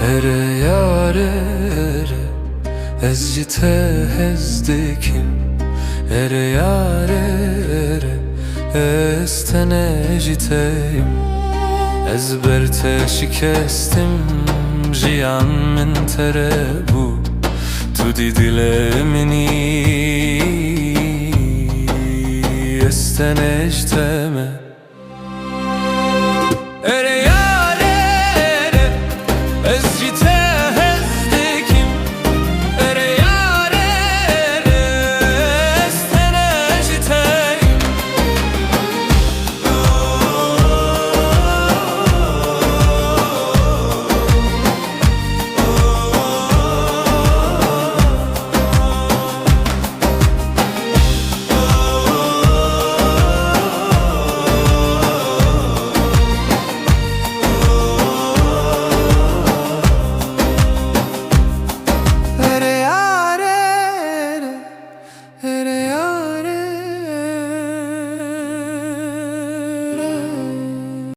ere yare ere ez jî te hez dikim, ere yare ere ez tene jî teyim. Ez ber te şikestim, jiyan min tere bû, tu dî dilê minî, ez tene ji te me